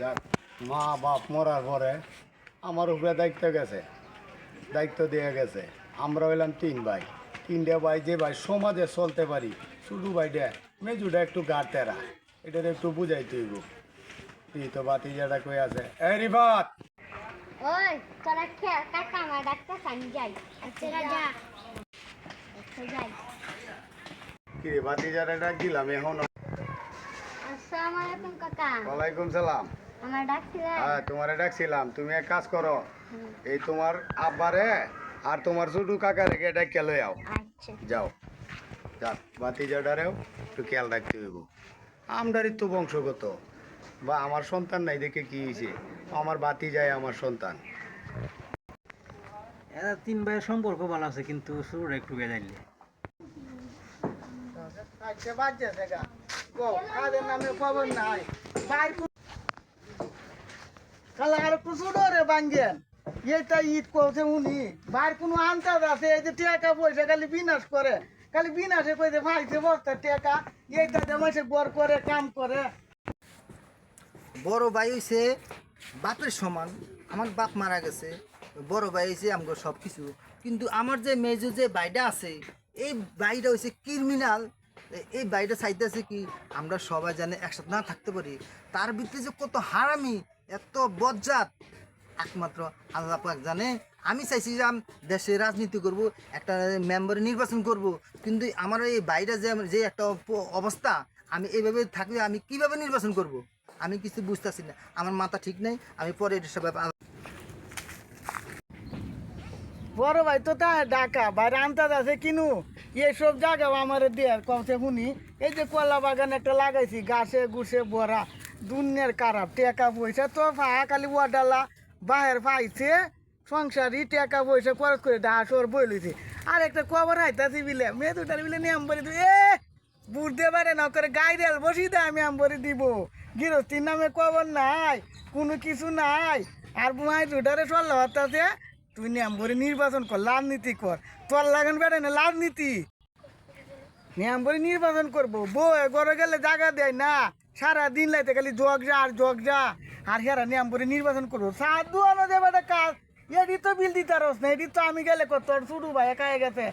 যাক, মা বাপ মরার পরে আমার উপরে দায়িত্ব দিয়ে গেছে। আমরা হইলাম তিন ভাই, তিনটে ভাই যে ভাই সমাজে চলতে পারি, শুধু ভাইটা মেজুটা একটু গাড়তেরা, এটার একটু বুঝাই তুইব। তুই তো বাতিজাটা কই আছে, এই রিফাত। ওই তোরা কাকা আমার ডাক্তার আমি যাই। আচ্ছা যা। আচ্ছা যাই। কি রে বাতিজাটা ডাক দিলাম এখন? আসসালামু আলাইকুম কাকা। ওয়ালাইকুম সালাম। আমার ডাকছিলেন? হ্যাঁ, তোমারে ডাকছিলাম। তুমি এক কাজ করো, এই তোমার আব্বারে আর তোমার ছোটু কাকা রেখে ডাকে লই আও। আচ্ছা যাও, যাক, বাতিজাটারেও একটু খেয়াল রাখতে হইব। আমদারি তো বংশগত, বা আমার সন্তান নাই দেখে কি হয়েছে, আমার বাতি যায় আমার সন্তান। এরা তিন ভাইয়ের সম্পর্ক ভালো আছে, কিন্তু শুরুটা একটু গেজাইলে ঈদ করছে উনি বাইর কোনো আন্দাজ আছে? এই যে টাকা পয়সা খালি বিনাশ করে, খালি বিনাশে কইছে ভাইছে বস্তা টাকা, এইটা মাসে বর করে কাম করে। বড় ভাই হইছে বাপের সমান, আমার বাপ মারা গেছে, বড় ভাই হইছে আমগো সব কিছু। কিন্তু আমার যে মেজো যে ভাইটা আছে, এই ভাইটা হইছে ক্রিমিনাল। এই ভাইটা চাইতেছে কি আমরা সবাই জানে একসাথে না থাকতে পারি। তার ভিতরে যে কত হারামি, এত বজ্জাত, একমাত্র আল্লাহ পাক জানে। আমি চাইছিলাম দেশে রাজনীতি করব, একটা মেম্বার নির্বাচন করব, কিন্তু আমার এই ভাইটা যে একটা অবস্থা, আমি এইভাবে থাকলে আমি কিভাবে নির্বাচন করব? আমি কিছু বুঝতেছি না, আমার মাথা ঠিক নাই। আমি পরে এটা সব বড় ভাই তো তা ঢাকা বাইরে আন্দাজ আছে কিনু এইসব জায়গা আমার দেয়ার কমছে শুনি। এই যে কলা বাগান একটা লাগাইছি, গাছে গুছে ভরা, দুনিয়ার খারাপ টাকা পয়সা তো খালি ওয়াডালা বাহের পাইছে সংসারই টাকা পয়সা খরচ করে ডাসর বই লইছে। আর একটা খবর হাইতাছি বিলে মেয়ে দুটার বিলে নিয়ম বলে বুঝতে পারে না করে গাইডেল বসি দেয় আমি আম্বরি দিব। গৃহস্থির নামে খবর নাই, কোনো কিছু নাই। আর মাই দুটারে চল্লা হতাছে, তুই নিয়মবরি নির্বাচন কর, রাজনীতি কর, তোর লাগান বেড়ে না রাজনীতি। নিয়মবরি নির্বাচন করবো, বউ ঘরে গেলে জায়গা দেয় না, সারাদিন লাইতে খালি জগ যা আর হেরা নিয়মবরি নির্বাচন করবো। সাধু আনো যাবে একটা কাজ, এটি তো বিল দিতে পারস না, এটি তো আমি গেলে তোর ছোটু ভাই একাই গেছে,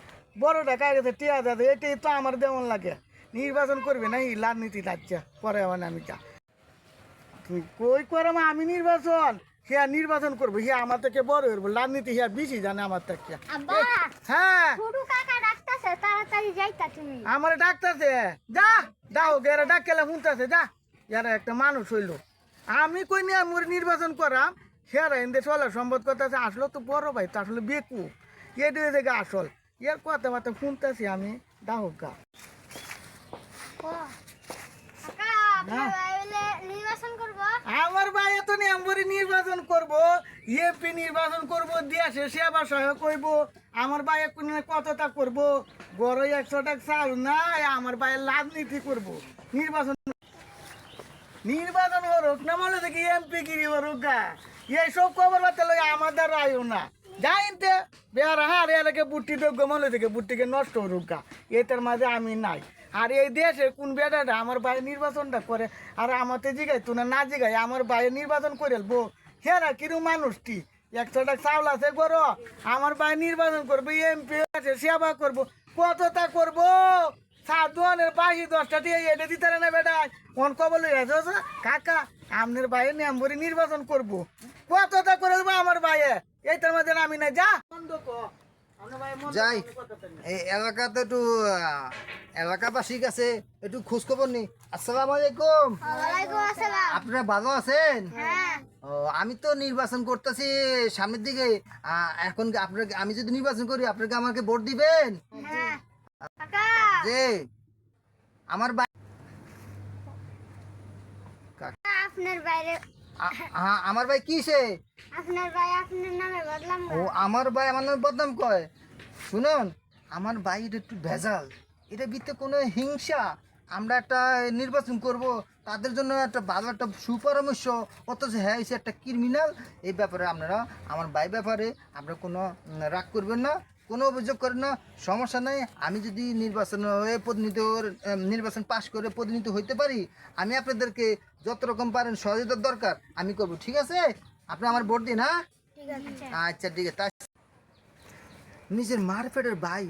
বড়টা কায় গেছে, টিয়া যাবে, এটাই তো আমার দেমন লাগে। নির্বাচন করবে না, এই রাজনীতি লাগছে পরে মানে আমি যা। তুই কই করে আমি নির্বাচন, হিয়া নির্বাচন করবো, হিয়া আমার থেকে বড় হইব, রাজনীতি হিয়া বেশি জানে আমার থেকে। আব্বা হ্যাঁ ছোট কাকা ডাকতাছে, তাড়াতাড়ি যাইতা তুমি। আমার ডাকতেছে, যা যাও গেরে ডাক কেলে শুনতেছে, যা ইয়ারা একটা মানুষ হইলো। আমি কই নিয়ে মোর নির্বাচন করাম, হেরা এনদে চলার সম্বোধ করতেছে, আসলো তো বড় ভাই তো আসলে বেকু, এটি দেখে আসল ইয়ার কথা বার্তা শুনতেছি আমি। ডাহুক গা কাকা আপনার ভাই হইলে নির্বাচন করবো? আমার ভাই তো নিয়মবরি নির্বাচন করব, এপি নির্বাচন করব, দেশে সেবা সহায়ক করব। আমার ভাই কতটা করব, গড়ে 100 টাকা চাল নাই, আমার ভাই রাজনীতি করব। নির্বাচন নির্বাচন হোক না বলে দেখি এমপি গিরি হোক গা, এইসব খবর বার্তা লই আমাদের আয়ও না যাইতে বেড়া হার এলাকে বুট্টি যোগ্য মনে থেকে বুট্টিকে নষ্ট হোক গা, এটার মাঝে আমি নাই। আর এই দেশে কোন বেটাটা আমার ভাই নির্বাচনটা করে আর আমাতে জিগাই তো না জিগাই আমার ভাই নির্বাচন করে বো, হেরা কিরম মানুষটি 100 টাকা চাউল আছে করো, আমার ভাই নির্বাচন করবো, এমপি আছে সেবা করবো, কতটা করবো? সাধুয়ানের বাহি 10টা দিয়ে এটা দিতে না বেটা মন কবল হয়েছে কাকা আপনার ভাইয়ের নিয়মবরি নির্বাচন করবো, কতটা করে দেবো আমার ভাইয়ে, এইটার মধ্যে আমি না যা যাই। এই এলাকাতে একটু এলাকাবাসী কাছে একটু খোঁজ খবর নেই। আসসালামু আলাইকুম। ওয়ালাইকুম আসসালাম। আপনারা ভালো আছেন? হ্যাঁ ও, আমি তো নির্বাচন করতেছি সামনের দিকে। এখন আপনাকে আমি যদি নির্বাচন করি, আপনাকে আমাকে ভোট দিবেন? হ্যাঁ কাকা যে আমার আপনার বাইরে আমার ভাই কিসে? আপনার ভাই আপনার নামে বদলাম ও আমার ভাই আমার নামে বদনাম কয়। শুনুন, আমার ভাইয়ের একটু ভেজাল, এটা ভিতরে কোনো হিংসা। আমরা একটা নির্বাচন করব, তাদের জন্য একটা ভালো একটা সুপরামর্শ, অথচ হ্যাঁ হচ্ছে একটা ক্রিমিনাল। এই ব্যাপারে আপনারা আমার ভাই ব্যাপারে আপনারা কোনো রাগ করবেন না, কোনো অভিযোগ করেন না, সমস্যা নাই। আমি যদি নির্বাচন হয়ে নির্বাচন পাশ করে প্রতিনিধিত্ব হইতে পারি, আমি আপনাদেরকে যত রকম পারেন সহযোগিতার দরকার আমি করব, ঠিক আছে? আপনি আমার ভোট দিন, হ্যাঁ? ঠিক আছে আচ্ছা ঠিক আছে। নিজের মার পেটের ভাই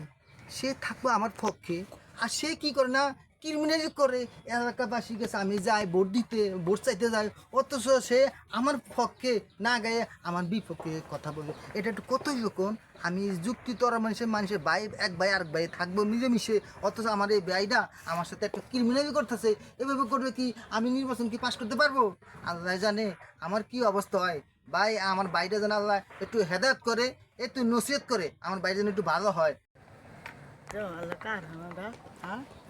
সে থাকবো আমার পক্ষে, আর সে কি করে না ক্রিমিনালি করে এলাকাবাসী কাছে আমি যাই ভোট দিতে, ভোট চাইতে যাই, অথচ সে আমার পক্ষে না গায়ে আমার বিপক্ষে কথা বলে। এটা একটু কতই রকম আমি যুক্তি তরা মানুষের ভাই এক ভাই আরেক ভাই থাকবো মিলেমিশে, অথচ আমার এই ভাইটা আমার সাথে একটা ক্রিমিনালি করতেছে। এভাবে করবে কি আমি নির্বাচন কি পাশ করতে পারবো? আল্লাহ জানে আমার কি অবস্থা হয়। ভাই আমার ভাইটা যেন আল্লাহ একটু হেদায়ত করে, একটু নসিহত করে, আমার ভাই যেন একটু ভালো হয়।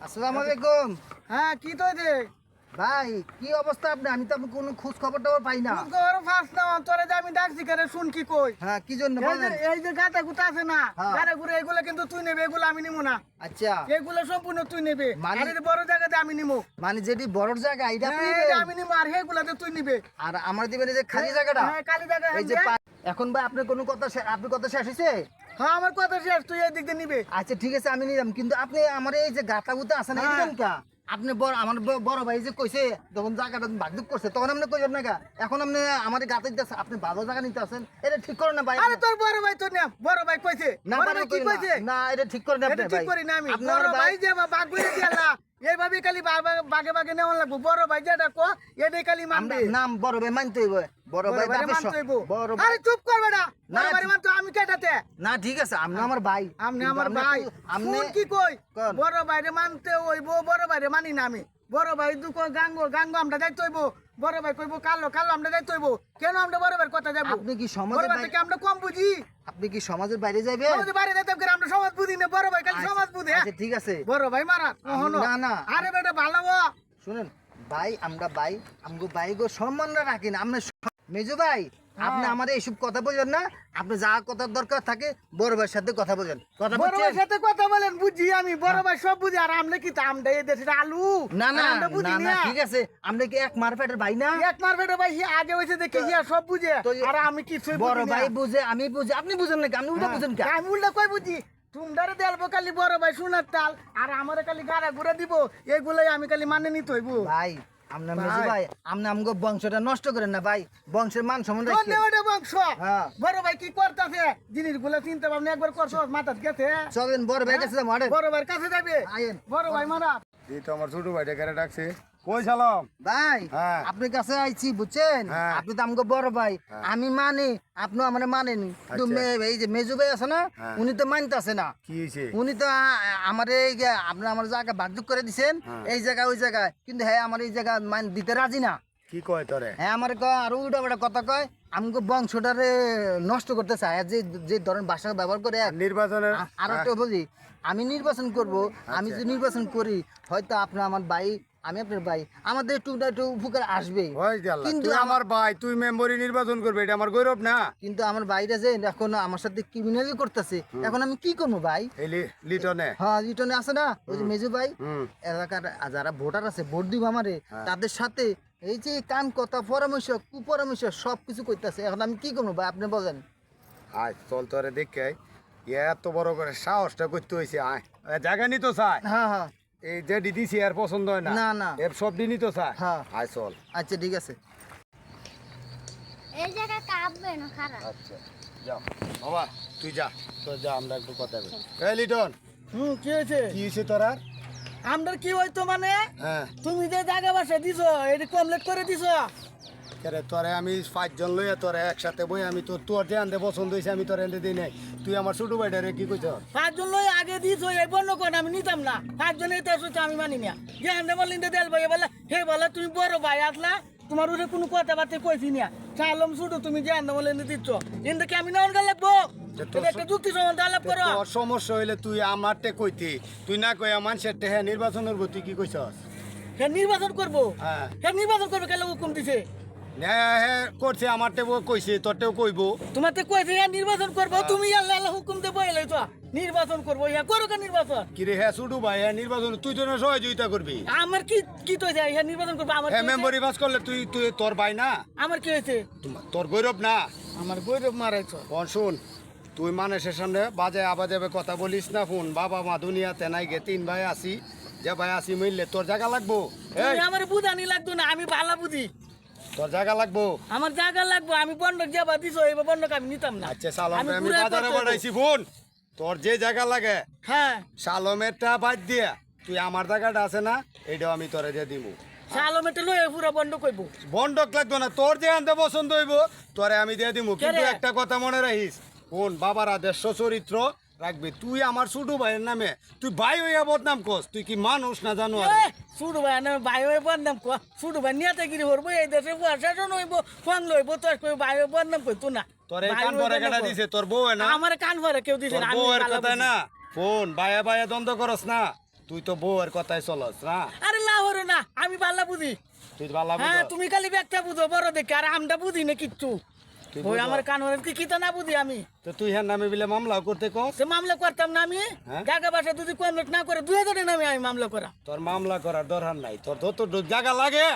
আসসালামু আলাইকুম। হ্যাঁ কি তো রে ভাই কি অবস্থা আপনি? আমি তো আপনার কোনো খোঁজ খবর টবর পাই না। ফার্স্ট না তোরে যে আমি ডাকছি করে শুন কি কই। হ্যাঁ কি জন্য বলেন? এই যে গাটা গুতা আছে না, হ্যাঁ। গাটা গুড়ে এগুলো কিন্তু তুই নেবে, এগুলো আমি নিবো না। আচ্ছা এগুলো সম্পূর্ণ তুই নেবে, মানে- আর এই যে বড় জায়গাতে আমি নিবো। মানে যেটি বড় জায়গা এটা আপনি হ্যাঁ, নেবেন? এটা আমি নিবো, আর সেগুলাতে তুই নিবে। আর আমার দিবেন এই যে খালি জায়গাটা? হ্যাঁ, খালি জায়গা এই যে হ্যাঁ। এখন ভাই আপনার কোনো কথা আপনি কথা শেষ হয়েছে? হ্যাঁ আমার কথা শেষ, তুই এই দিক দিয়ে নিবে। আচ্ছা ঠিক আছে আমি নিলাম, কিন্তু আপনি আমার এই যে গাতা গুতা আছে না হ্যাঁ। এরকম কা আপনি আমার বড় ভাই যে কইছে যখন জায়গাটা ভাগদুক করছে তখন আপনি কইলেন না কা, এখন আপনি আমার গাতে দিতেছে, আপনি ভালো জায়গা নিতে আছেন, এটা ঠিক করেন না ভাই। আরে তোর বড় ভাই তো না, বড় ভাই কইছে, না বড় পারে ভাই কি কইছে? না এটা ঠিক করেন আপনি এটা ঠিক ভাই। করি না আমি। আপনার বড় ভাই ভাই যে বাগ করে দিয়ালা, এইভাবে খালি বাগে বাগে নেওয়া লাগবো। বড় ভাই যেটা কো এটাই খালি মানবে। আমরা নাম বড় ভাই মানতে হইব। বড় ভাই বড় ভাই বাপের মানতে হইব। বড় ভাই আরে চুপ করবে না, না, বড় ভাই মানতে আমি কেটাতে। না ঠিক আছে আপনি আমার ভাই, আপনি কিন্তু আমার আপনি ভাই, আপনি শুন কি কই, কোন? বড় ভাইরে মানতে হইব, বড় ভাইরে মানি না আমি। বড় ভাই দুঃখ গাঙ্গো গাঙ্গো আমরা যাইতে হইব, বড় ভাই কইব কালো কালো আমরা যাইতে হইব। কেন আমরা বড় ভাইয়ের কথা যাবো? আপনি কি বড় সমাজের ভাই বাইরে থেকে আমরা কম বুঝি? আপনি কি সমাজের বাইরে যাবেন? আমাদের বাইরে যাইতে হবে, আমরা সমাজ বুঝি না, বড় ভাই খালি সমাজ বুঝে। আচ্ছা ঠিক আছে বড় ভাই মারা কখনো না, না। আরে বেটা ভালো হো। শুনেন ভাই, আমরা ভাই আমগো ভাই গো সম্মানটা রাখি না। আপনি মেজো ভাই আপনি আমার এইসব কথা বলেন না, আপনি যা কথার দরকার থাকে বড় ভাইয়ের সাথে কথা বলেন। কথা বড় ভাইয়ের বলছেন? সাথে কথা বলেন, বুঝি আমি, বড় ভাই সব বুঝি। আর আমরা কি তা আমরা এই দেশের আলু? না না আর আমরা বুঝি না না না। ঠিক আছে, আপনি কি এক মারপেটের ভাই না? এক মার বেটা ভাই হি আগে হইছে দেখে হিয়া সব বুঝে, তো আর আমি কিছুই বড় বুঝি না। ভাই বুঝে আমি বুঝি, আপনি বুঝেন না, আপনি উল্টা বুঝেন কে? আমি উল্টা কই বুঝি? তোমরারে দেলবো খালি বড় ভাই সোনার তাল, আর আমারে খালি গাড়া ঘুরে দিব, এগুলাই আমি খালি মানে নিতে হইব। ভাই আপনার মেজো ভাই। ভাই আপনি আমগো বংশটা নষ্ট করেন না ভাই, বংশের মান সম্মান কোন রাখেন। দেওয়াটা বংশ? হ্যাঁ। বড় ভাই কি করতেছে জিনিসগুলো চিন্তা ভাবনা একবার করছো, মাথাত গেছে? চলেন বড় ভাই কাছে যাবো, হাঁটেন। বড় ভাইয়ের কাছে যাবে, আয়েন। বড় ভাই মারা। এই তো আমার ছোট ভাইটা কেটে ডাকছে, কই সালাম। ভাই হ্যাঁ। আপনার কাছে আইছি বুঝছেন, হ্যাঁ। আপনি তো আমাকে বড় ভাই, আমি মানি আপনি আমার মানেনি, কিন্তু আচ্ছা। এই যে মেজু ভাই আছে না হ্যাঁ। উনি তো মানতেছে না। কি হয়েছে? উনি তো আমার এই যে আপনি আমার জায়গা ভাগদুক করে দিছেন, হ্যাঁ। এই জায়গা ওই জায়গায়, কিন্তু হ্যাঁ আমার এই জায়গা মান দিতে রাজি না। কি কয় তোরে? হ্যাঁ আমার কয় আর উল্টা পাল্টা কথা কয়, আমাকে বংশটারে নষ্ট করতে চায়, আর যে যে ধরনের ভাষা ব্যবহার করে আর নির্বাচনের আর একটা বলি, আমি নির্বাচন করব, আমি যদি নির্বাচন করি হয়তো আপনার আমার ভাই, আমি আপনার ভাই, আমাদের একটু উপকার আসবে, ওই গেল, কিন্তু তুই আমার ভাই, তুই মেম্বরি নির্বাচন করবে, এটা আমার গৌরব না? কিন্তু আমার ভাইরা যে এখন আমার সাথে ক্রিমিনালি করতেছে, এখন আমি কি করবো ভাই? এই লিটনে হ্যাঁ রিটার্নে আছে না ওই যে মেজু ভাই, হুম। এলাকার যারা ভোটার আছে ভোট দিব আমারে, তাদের সাথে এই যে কান কথা পরামর্শ কুপরামর্শ সব কিছু করতেছে, এখন আমি কি করবো ভাই আপনি বলেন? আয় চল তোরে দেখে আয়। এত বড় করে সাহসটা করতে হয়েছে, আয় জায়গা নিত চায়, হ্যাঁ হ্যাঁ এই যে দিদিছি আর পছন্দ হয় না, না, না। এর সব দিনই তো চায়। হ্যাঁ। আয় চল। আচ্ছা ঠিক আছে। এই জায়গা কাঁপবে না খারাপ। আচ্ছা যাও বাবা, তুই যা, তো যা, আমরা একটু কথা বলি। এই লিটন, কি হয়েছে? কি হয়েছে তোর আর? আমরা কি হইতো মানে, হ্যাঁ তুমি যে জায়গা বাসা দিছো এটা কমপ্লিট করে দিছো। কেরে তোরে আমি 5 জন লইয়া তোরে একসাথে বই, আমি তোর যে আনতে পছন্দ হয়েছে আমি তোর এনে দিই নাই, তুই আমার ছোট ভাইটারে কি কইছ? 5 জন লই আগে দিছো, এই বন্য কোন আমি নিতাম না। 5 জন এই তো আমি মানি না। যে আন্ডে বলিন দেল ভাই বলে হে বলে তুমি বড় ভাই আসলা, তোমার উঠে কোনো কথাবার্তা কইছি না, চালম শুধু তুমি যে আন্ডে বলিন দিচ্ছ, কিন্তু কি আমি নন গেল লাগবো? এটা একটা যুক্তি সমাধান আলাপ করো। তোর সমস্যা হইলে তুই আমারতে কইতি, তুই না কই মানুষের টেহে নির্বাচনের গতি কি কইছস? হে নির্বাচন করবো, হ্যাঁ হে নির্বাচন করবে কেন হুকুম দিছে? হ্যাঁ করছে, আমারতে কইছে, তোরতেও কইবো। তোমার তো কইছে হে নির্বাচন করবো, তুমি আল্লাহ আল্লাহ হুকুম দেবো এলাইছো নির্বাচন করবো, ইয়া করো কে নির্বাচন? কিরে হ্যাঁ ছোট ভাই, হ্যাঁ নির্বাচন তুই তো না সহযোগিতা করবি। আমার কি কি তো যায় হে নির্বাচন করবো? আমার হ্যাঁ কি হয়েছে? মেম্বরি পাস করলে তুই তুই তোর ভাই না, আমার কি হয়েছে? তোর গৌরব না? আমার গৌরব মারাইছো। কোন শুন, তুই মানুষের সামনে বাজে আবাজে কথা বলিস না ফোন বাবা মা দুনিয়াতে নাই গে 3 ভাই আছি যে ভাই আছি মিললে তোর জায়গা লাগবো এই আমার বুঝানি লাগতো না, আমি ভালো বুঝি। তোর জায়গা লাগবো আমার জায়গা লাগবো, আমি বন্ধক যাবা দিছো এই বন্ধক আমি নিতাম না। আচ্ছা সালাম আমি ঘুরে বাজারে করতে বাড়াইছি ফোন তোর যে জায়গা লাগে হ্যাঁ সালমেরটা বাদ দিয়া তুই আমার জায়গাটা আছে না এইটাও আমি তোরে দিয়ে দিব সালমেটা লয়ে পুরো বন্ধ কইব। বন্ডক লাগতো না তোর যে আনতে পছন্দ হইব তোরে আমি দিয়ে দিব কিন্তু কে রে? একটা কথা মনে রাখিস কোন বাবার আদর্শ চরিত্র রাখবি তুই আমার ছোট ভাইয়ের নামে তুই ভাই হইয়া বদনাম করস তুই কি মানুষ না জানো আর শুরু ভাই না ভাই হয়ে বদনাম কর, শুরু ভাই নেতাগিরি করবো এই দেশে শাসন হইব ফং লইব, তোর কই ভাই হয়ে বদনাম কইতো না। তোর এই কান ভরে কাটা দিছে তোর বউ না আমার কান ভরে কেউ দিছে তোর না, আমি বউয়ের ভালো কথা বুঝি। না ফোন ভাইয়া ভাইয়া দ্বন্দ্ব করস না তুই তো বউয়ের কথাই চলস না আরে লাহরো না, আমি ভালো বুঝি। তুই ভালো হ্যাঁ তুমি খালি ব্যাগটা বুঝো বড় দেখে, আর আমরা বুঝি না কিচ্ছু। তুই ওই বুঝো। আমার কান ভরে কি তো না বুঝি আমি, তো তুই হ্যাঁ নামে বিলে মামলা করতে কস সে মামলা করতাম না আমি। হ্যাঁ? জায়গা বাসা যদি কনভার্ট না করে 2000 নামে আমি মামলা করা। তোর মামলা করার দরকার নাই তোর যত জায়গা লাগে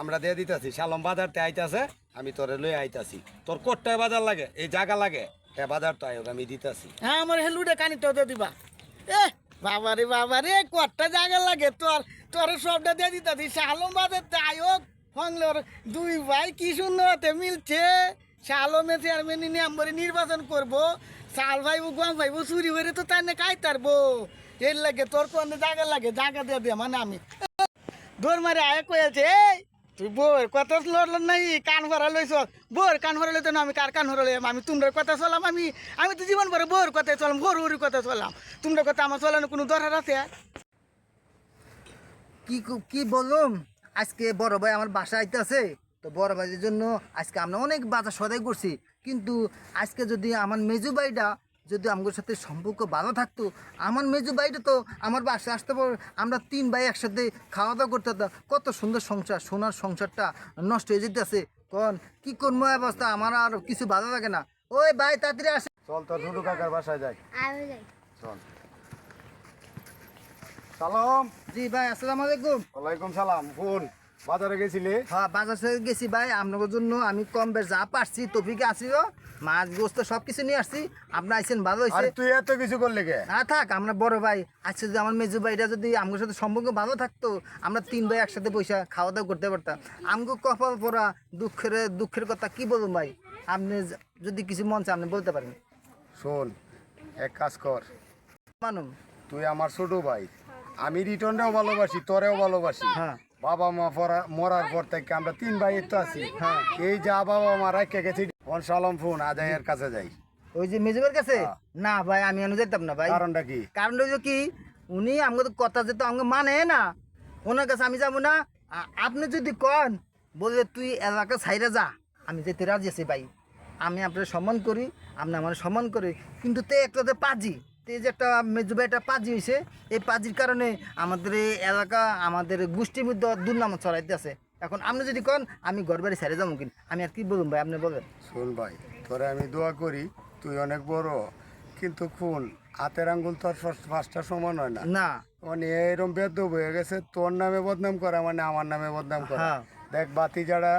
আমরা দিয়ে দিতাছি শালম বাজারতে আইতাছে আমি তোরে লই আইতাছি তোর কোটটায় বাজার লাগে এই জায়গা লাগে হ্যাঁ বাজার তো আয়োগ আমি দিতাছি হ্যাঁ আমার হেলুডে কানিটাও তো দিবা। এ বাবারে কটা জায়গা লাগে তোর, তোর সবটা দিয়ে দিতা দিস শালম বাজার আয়োগ ফংলোর 2 ভাই কি সুন্দর হতে মিলছে। শালমে চেয়ারম্যান নিয়ে নির্বাচন করবো, শাল ভাইবো গম ভাইবো চুরি করে তো তাই না খাইতারবো। এর লাগে তোর কোন জায়গা লাগে, জায়গা দিয়ে দিয়ে মানে আমি দৌড় মারে আয় কয়েছে এই তুই বউয়ের কথা লড়ল নাই কান ভরা লইছ, বউয়ের কান ভরা লইতো না আমি কার কান ভরা লইম, আমি তোমরা কথা চলাম, আমি তো জীবন ভরে বউয়ের কথাই চলাম, গরুর কথা চলাম, তোমরা কথা আমার চলানো কোনো দরকার আছে? কি বললাম, আজকে বড় ভাই আমার বাসায় আইতেছে, তো বড় ভাইয়ের জন্য আজকে আমরা অনেক বাজার সদাই করছি, কিন্তু আজকে যদি আমার মেজু ভাইটা যদি আমার সাথে সম্পর্ক ভালো থাকতো, আমার মেজু ভাইটা তো আমার বাসায় আসতে পর আমরা 3 ভাই একসাথে খাওয়া দাওয়া করতে হতো, কত সুন্দর সংসার, সোনার সংসারটা নষ্ট হয়ে যেতেছে। কন কি করবো অবস্থা, আমার আর কিছু ভালো লাগে না। ওই ভাই তাড়াতাড়ি আসে। চল তোর ছোট কাকার বাসায় যাই আমি যাই। চল সালাম জি ভাই আসসালামু আলাইকুম। ওয়ালাইকুম সালাম ফোন বাজারে গেছিলে হ্যাঁ বাজার থেকে গেছি ভাই, আপনাদের জন্য আমি কম বেশ যা পারছি তফিকে আসিল, মাছ গোস্ত সব কিছু নিয়ে আসছি, আপনার আইসেন ভালো আর হয়েছে। তুই এত কিছু করলে কে না থাক, আমরা বড় ভাই আজকে যদি আমার মেজু ভাইটা যদি আমার সাথে সম্পর্ক ভালো থাকতো, আমরা 3 ভাই একসাথে পয়সা খাওয়া দাওয়া করতে পারতাম। আমাকে কপাল পড়া দুঃখের কথা কি বলুন ভাই, আপনি যদি কিছু মন চান আপনি বলতে পারেন। শোন এক কাজ কর মানুন তুই আমার ছোট ভাই, আমি রিটার্নটাও ভালোবাসি তোরেও ভালোবাসি হ্যাঁ বাবা মা মরার পর থেকে আমরা 3 ভাই তো আছি হ্যাঁ এই যা বাবা মা রাখে গেছি ফোন সালাম ফোন আজাইয়ের কাছে যাই ওই যে মেজু ভাইয়ের কাছে হ্যাঁ। না ভাই আমি এনে যেতাম না ভাই, কারণটা কি কারণ হইল কি উনি আমাদের কথা যেত আমাকে মানে না, ওনার কাছে আমি যাবো না। আপনি যদি কন বলে তুই এলাকা ছাইরে যা, আমি যেতে রাজি আছি ভাই, আমি আপনার সম্মান করি, আপনি আমার সম্মান করি, কিন্তু তে একটা পাজি, তে যে একটা মেজু ভাই একটা পাজি হয়েছে, এই পাজির কারণে আমাদের এই এলাকা আমাদের গোষ্ঠীর মধ্যে দুর্নাম ছড়াইতে আছে। এখন আপনি যদি কন আমি ঘর বাড়ি ছাইরে যাবো কিনা, আমি আর কি বলুন ভাই আপনি বলেন। শোন ভাই তোরে আমি দোয়া করি তুই অনেক বড়, কিন্তু খুন হাতের আঙ্গুল তোর 5টা সমান হয় না না মানে এরকম বেদ হয়ে গেছে তোর নামে বদনাম করা মানে আমার নামে বদনাম করা হ্যাঁ। দেখ বাতি যারা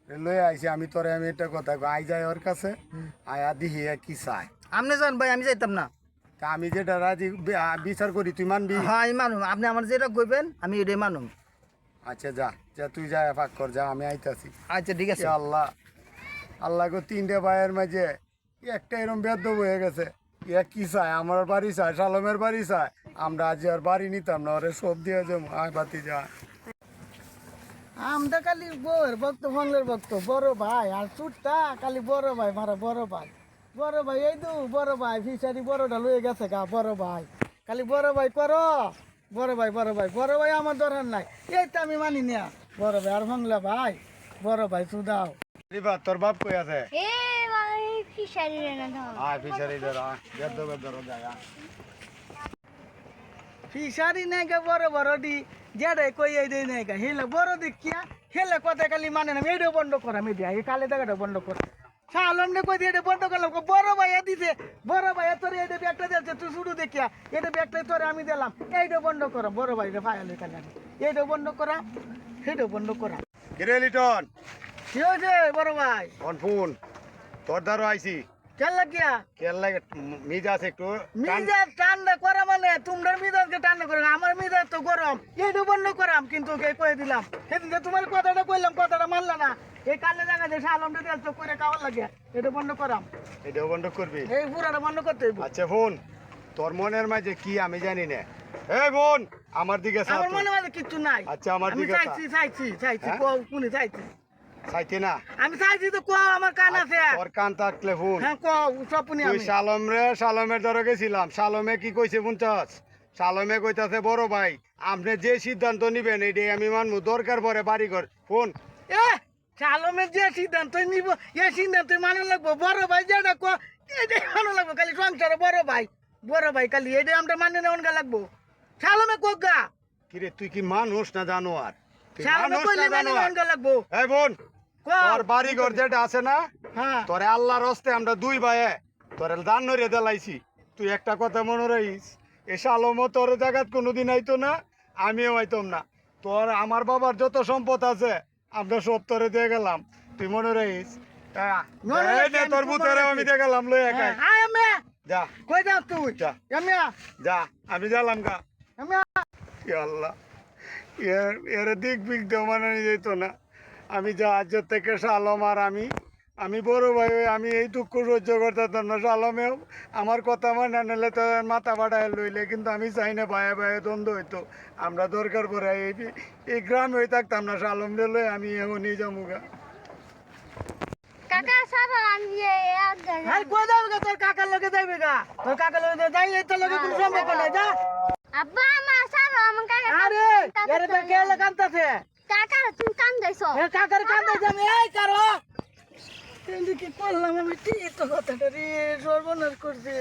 লয়ে আইছে আমি তোরে আমি এটা কথা আই যাই ওর কাছে আয়া দিহি কি চাই আপনি যান ভাই, আমি যাইতাম না। তা আমি যেটা রাজি বিচার করি তুই মানবি হ্যাঁ আমি মানুম, আপনি আমার যেটা কইবেন আমি এটাই মানুম। আচ্ছা যা যা তুই যা ফাঁক কর যা আমি আইতাছি আচ্ছা ঠিক আছে। আল্লাহ আল্লাহ গো 3টে ভাইয়ের মাঝে একটা এরকম বেদ হয়ে গেছে ইয়া কি চায় আমার বাড়ি চায় সালমের বাড়ি চায় আমরা আজ আর বাড়ি নিতাম না ওরে সব দিয়ে যাবো আয় বাতি যা আমরা খালি বউয়ের ভক্ত ফংলের ভক্ত, বড় ভাই আর চুটটা খালি বড় ভাই মারা বড় ভাই এই তো বড় ভাই ফিসারি বড়টা লয়ে গেছে গা, বড় ভাই খালি বড় ভাই করো, বড় ভাই আমার দরকার নাই, এই তো আমি মানি না বড় ভাই আর ফংলা ভাই, বড় ভাই সুদাও। রিবা তোর বাপ কই আছে এ ভাই ফিশারি রে না ধর। আয় ফিসারি ধরা বেদ জায়গা ফিসারি নাই গা বড় দি যেটা কই এই দেই নাই গা হেলে বড় দেখিয়া হেলে কথা খালি মানে না, এইটাও বন্ধ করা মিডিয়া এই কালে জায়গাটা বন্ধ করা। সালম নে কই দিয়ে এটা বন্ধ করলাম, বড় ভাইয়া দিছে, বড় ভাইয়া তোর এটা ব্যাগটা দিয়েছে তুই শুরু দেখিয়া এটা ব্যাগটা তোরে আমি দিলাম, এইটা বন্ধ করা বড় ভাইটা ফায়ালে কালে এইটা বন্ধ করা সেটাও বন্ধ করা। কিরে লিটন কি হয়েছে বড় ভাই? ফোন তোর দ্বারা আইছি কেন লাগিয়া কেন লাগে মিজাজ একটু মিজাজ ঠান্ডা করা মানে তোমরা মিজাজকে ঠান্ডা করে না, আমার মিজাজ তো গরম, এইটা বন্ধ করাম। কিন্তু ওকে কয়ে দিলাম সেদিন যে তোমার কথাটা কইলাম, কথাটা মানলা না। এই কালে জায়গা যে শালমটা দিয়ে তো করে খাওয়ার লাগে, এটা বন্ধ করাম। এটাও বন্ধ করবি? এই পুরাটা বন্ধ করতে হইব। আচ্ছা বোন, তোর মনের মাঝে কি আমি জানি না। এই বোন, আমার দিকে চা আমার তুই। মনে হয় কিচ্ছু নাই। আচ্ছা, আমার আমি দিকে চা। চাইছি হ্যাঁ? কোনে চাইছি, চাইতে না? আমি চাইছি তো কো আমার কান আছে। তোর কান থাকলে বোন, হ্যাঁ কো সপুনি তুই আমি। শালমের ধরে গেছিলাম। শালমে কি কইছে বুঝছস? শালমে কইতাছে বড় ভাই আপনি যে সিদ্ধান্ত নিবেন এটাই আমি মানবো, দরকার পরে বাড়ি ঘর ফোন। এ শালমের যে সিদ্ধান্ত নিব এই সিদ্ধান্ত মানা লাগবো। বড় ভাই যেটা কো এটাই মানা লাগবো। খালি সংসারে বড় ভাই খালি এটাই আমরা মানে নেওয়ান লাগবো। শালমে কোগা কিরে তুই কি মানুষ না জানোয়ার? তুই শালমে মানুষ কইলে না মানে জানোয়ার? নেওয়ান লাগবো। এই বোন, কও। তোর বাড়ি ঘর যেটা আছে না, হ্যাঁ তোরে আল্লাহর হস্তে আমরা দুই ভাইয়ে তোরে দান নড়িয়ে দেলাইছি। তুই একটা কথা মনে রাখিস, এ শালমও তোর জায়গাত কোনোদিন আইতো না, আমিও আইতাম না। তোর আমার বাবার যত সম্পদ আছে আমরা সব তোরে দিয়ে গেলাম, তুই মনে রাখিস। মনে এই নে রাখি, তোর আমি ভূতেরে মনে আমি রাখি। দিয়ে গেলাম, লই একাই হ্যাঁ আমি যা কই যাস তুই? যা আমি যা, আমি গেলাম গা। আমি ই আল্লাহ, এর দিক বিক দেও মানে যেত না। আমি যা আজ থেকে শালম আর আমি বড় ভাই হয়ে আমি এই দুঃখ সহ্য করতাম না। শালমেও আমার কথা মানে নিলে তো মাথা বাড়ায় লইলে, কিন্তু আমি চাই না ভাইয়ে ভাইয়ে দ্বন্দ্ব হইতো। আমরা দরকার পড়ে এই গ্রামে হয়ে থাকতাম না। শালম রে আমি এমনই যামুগা। কাকা সব আমি আরে কই যাবে গা? তোর কাকার লগে যাইবে গা? তোর কাকার লগে যাই, এই তোর লগে কোনো সম্পর্ক নাই। যা। আব্বা আমার সব আমার কাকা আরে এরে তো কেলে কান্তাছে। কাকা তুমি কান যাইছো এ কাকার কান্দাইছে আমি। এই কারো এন্ড কি করলাম আমি? ঠিক তো কথাটা রে সর্বনাশ করছে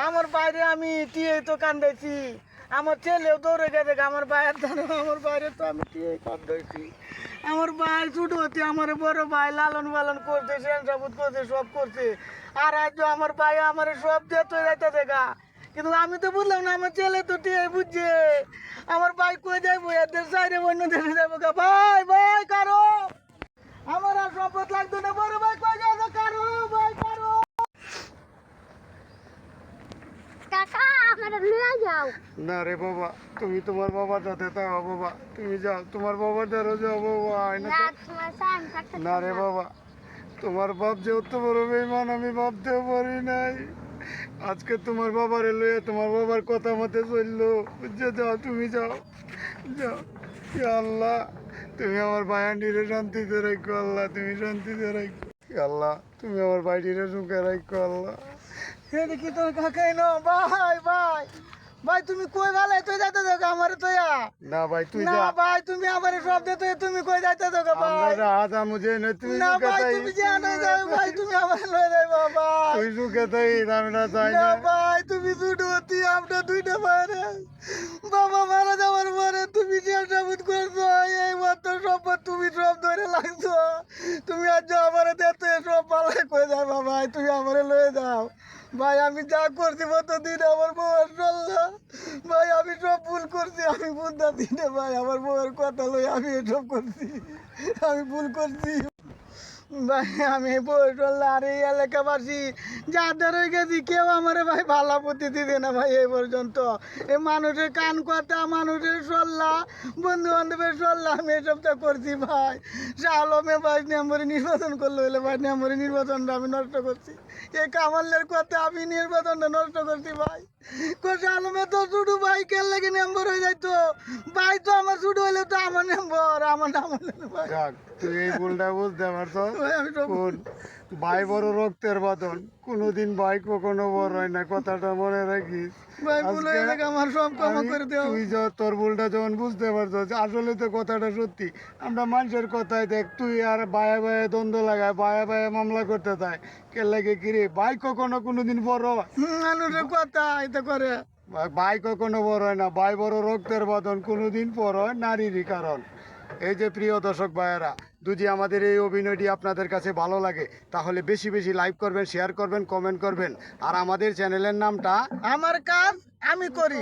আমার বাইরে। আমি টিয়ে তো কান্দাইছি, আমার ছেলেও দৌড়ে গেছে। আমার ভাইয়ের জানো, আমার বাইরে তো আমি টিয়ে কান্দাইছি। আমার ভাই ছোট হতে আমার বড় ভাই লালন পালন করছে, সেনসাবুত করছে, সব করছে। আর আজ আমার ভাই আমার সব দিয়ে তো যাইতেছে গা। কিন্তু আমি তো বুঝলাম না, আমার ছেলে তো টিয়ে বুঝছে। আমার ভাই কই যাইবো? এদের সাইডে অন্য দেশে যাবো গা। ভাই কারো আমার আর সম্পদ লাগতো না। বড় ভাই কই যাবো? কারো ভাই কারো। কাকা আমার লইয়া যাও না রে বাবা, তুমি তোমার বাবার সাথে থাকো বাবা, তুমি যাও তোমার বাবার দ্বারা যাও বাবা। না তোমার সাম থাকতে না রে বাবা, তোমার বাপ যে অত বড় বেঈমান আমি ভাবতেও পারি নাই। আজকে তোমার বাবারে লইয়া তোমার বাবার কথা মতে চললো, বুঝছো? যাও তুমি যাও যাও। ইয়া আল্লাহ, তুমি আমার ভাইয়ান্ডিরে শান্তিতে রাখো আল্লাহ, তুমি শান্তিতে রাখো। ইয়া আল্লাহ, তুমি আমার ভাইটিরে সুখে রাখো আল্লাহ। এটা কি তোর কাকাই না? ভাই তুমি কই ভালো তুই যাইতে দেখো আমার তো না ভাই তুই না যা, ভাই তুমি আমার সব দিতে তুমি কই যাইতে দেখো আমরা ভাই। রাজা মুঝে না, তুই না সুখে ভাই থাই, তুমি জানো যাও ভাই, তুমি আমার লয়ে যাইবা ভাই। তুই সুখে থাই, আমি না চাই না না। ভাই তুমি ছুটবতী, আমরা দুইটা বাইরে বাবা মারা যাওয়ার পরে তুমি যে সাবুত করছো, এই মাত্র সম্পদ তুমি সব ধরে লাগছো। তুমি আজ আমার দেখতে সব পালাই কয়ে যাবা ভাই, তুমি আমার লয়ে যাও ভাই। আমি যা করছি কতদিন আমার বউয়ের চললো ভাই, আমি সব ভুল করছি। আমি বুঝতে দিনে ভাই আমার বউয়ের কথা লই আমি এসব করছি, আমি ভুল করছি ভাই। আমি বই চললে আর এই এলাকাবাসী যাদের হয়ে গেছি কেউ আমার ভাই ভালো বুদ্ধি দিতে না ভাই এই পর্যন্ত। এই মানুষের কান কথা, মানুষের সল্লা, বন্ধু বান্ধবের সল্লা আমি এসবটা করছি ভাই। শালমে ভাই নম্বরে নির্বাচন করলে হলে ভাই নম্বরে নির্বাচনটা আমি নষ্ট করছি। এই কামালের কথা আমি নির্বাচনটা নষ্ট করছি ভাই। শালমে তো ছোট ভাই কেন লাগে নম্বর হয়ে যাইতো ভাই, তো আমার ছোট হইলে তো আমার নম্বর, আমার নাম হলে ভাই। যাক, তুই এই ভুলটা বুঝতে পারছ। ভাই আমি সব কোন ভাই বড় রক্তের বাঁধন, কোনোদিন ভাই কখনো বড় হয় না, কথাটা মনে রাখিস। ভাই ভুল হয়ে গেলে আমার সব ক্ষমা আমি- করে দেও। তুই তোর ভুলটা যখন বুঝতে পারছিস, আসলে তো কথাটা সত্যি। আমরা মানুষের কথায় দেখ, তুই আর বায়ে বায়ে দ্বন্দ্ব লাগায়, বায়ে বায়ে মামলা করতে চায়, কে লাগে কিরে? ভাই কখনো কোনোদিন বড় হয়? মানুষের কথা এটা করে। ভাই কখনো বড় হয় না, ভাই বড় রক্তের বাঁধন, কোনোদিন পর হয় নারীরই কারণ। এই যে প্রিয় দর্শক ভাইয়েরা, যদি আমাদের এই অভিনয়টি আপনাদের কাছে ভালো লাগে তাহলে বেশি বেশি লাইক করবেন, শেয়ার করবেন, কমেন্ট করবেন। আর আমাদের চ্যানেলের নামটা আমার কাজ আমি করি।